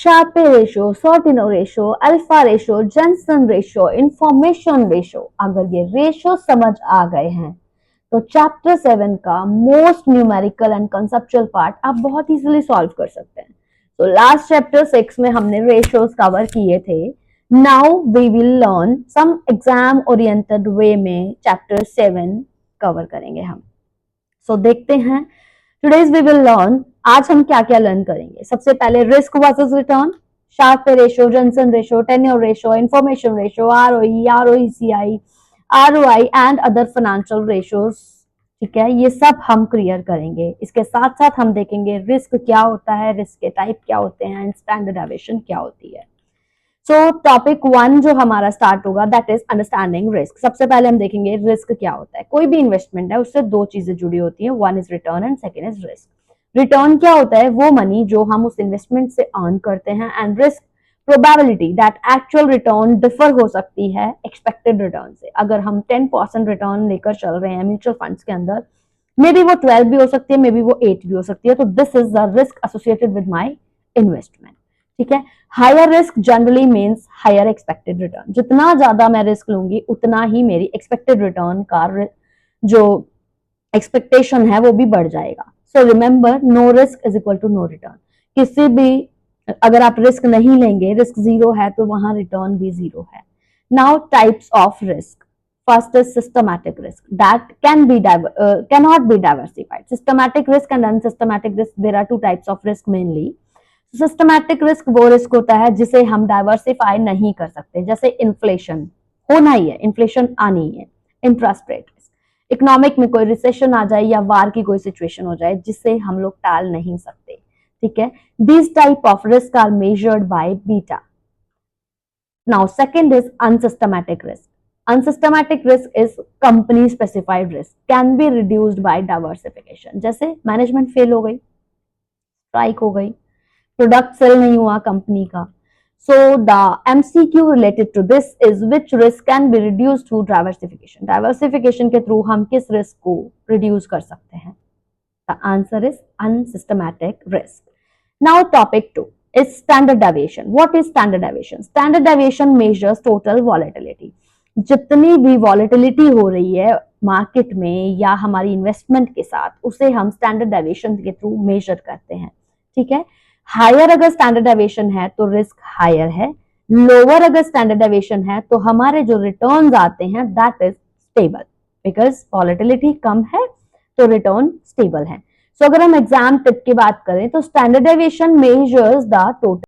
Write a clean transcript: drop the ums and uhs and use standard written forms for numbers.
Sharpe ratio, Sortino ratio, alpha ratio, Jensen ratio, information ratio. अगर ये ratio समझ आ गए हैं तो चैप्टर 7 का most numerical and conceptual part आप बहुत इजीली सॉल्व कर सकते हैं। तो लास्ट चैप्टर 6 में हमने रेशोज कवर किए थे। Now we will learn some exam oriented way में चैप्टर 7 कवर करेंगे हम। सो देखते हैं टुडेज वी विल लर्न, आज हम क्या क्या लर्न करेंगे। सबसे पहले risk versus return, Sharpe ratio, Jensen ratio, Treynor ratio, information ratio, ROE, ROECI, ROI and other financial ratios. ठीक है, ये सब हम क्लियर करेंगे। इसके साथ साथ हम देखेंगे रिस्क क्या होता है, रिस्क के टाइप क्या होते हैं एंड स्टैंडर्ड डेविएशन क्या होती है। सो टॉपिक 1 जो हमारा स्टार्ट होगा दैट इज अंडरस्टैंडिंग रिस्क। सबसे पहले हम देखेंगे रिस्क क्या होता है। कोई भी इन्वेस्टमेंट है उससे दो चीजें जुड़ी होती है, one is return and second is risk. Return क्या होता है, वो मनी जो हम उस इन्वेस्टमेंट से अर्न करते हैं, and risk probability that actual return differ हो सकती है एक्सपेक्टेड रिटर्न से। अगर हम 10% रिटर्न लेकर चल रहे हैं म्यूचुअल फंड्स के अंदर, मे बी वो 12 भी हो सकती है, मे बी वो 8 भी हो सकती है, तो this is the risk associated with my investment. ठीक है, higher risk generally means higher expected return. जितना ज्यादा मैं रिस्क लूंगी उतना ही मेरी एक्सपेक्टेड रिटर्न का जो एक्सपेक्टेशन है वो भी बढ़ जाएगा। So remember, no risk is equal to no return. किसी भी अगर आप रिस्क नहीं लेंगे, रिस्क जीरो है तो वहां रिटर्न भी जीरो है। Now types of risk, first is systematic risk that cannot be diversified. Systematic risk and unsystematic risk, there are two types of risk mainly. Systematic risk वो risk होता है जिसे हम डाइवर्सिफाई नहीं कर सकते, जैसे इन्फ्लेशन होना ही है, इन्फ्लेशन आनी है, इंटरेस्ट रेट रिस्क, इकोनॉमिक में कोई रिसेशन आ जाए या वार की कोई सिचुएशन हो जाए जिसे हम लोग टाल नहीं सकते। ठीक है, this type of risk are measured by beta. Now second is unsystematic risk. Unsystematic risk is company specified risk, can be reduced by diversification. जैसे मैनेजमेंट फेल हो गई, स्ट्राइक हो गई, प्रोडक्ट सेल नहीं हुआ कंपनी का। So the MCQ related to this is which risk can be reduced through diversification. Diversification के through हम किस रिस्क को रिड्यूस कर सकते हैं? The answer is unsystematic risk. Now topic 2 is standard deviation. What is standard deviation? Standard deviation measures total volatility. जितनी भी volatility हो रही है मार्केट में या हमारी इन्वेस्टमेंट के साथ, उसे हम स्टैंडर्ड डेविएशन के थ्रू मेजर करते हैं। ठीक है, हायर अगर स्टैंडर्ड डेविएशन है तो रिस्क हायर है, लोअर अगर स्टैंडर्ड डेविएशन है तो हमारे जो रिटर्न्स आते हैं that is stable, because volatility कम है तो रिटर्न स्टेबल है। सो अगर हम एग्जाम टिप की बात करें तो standard deviation measures the total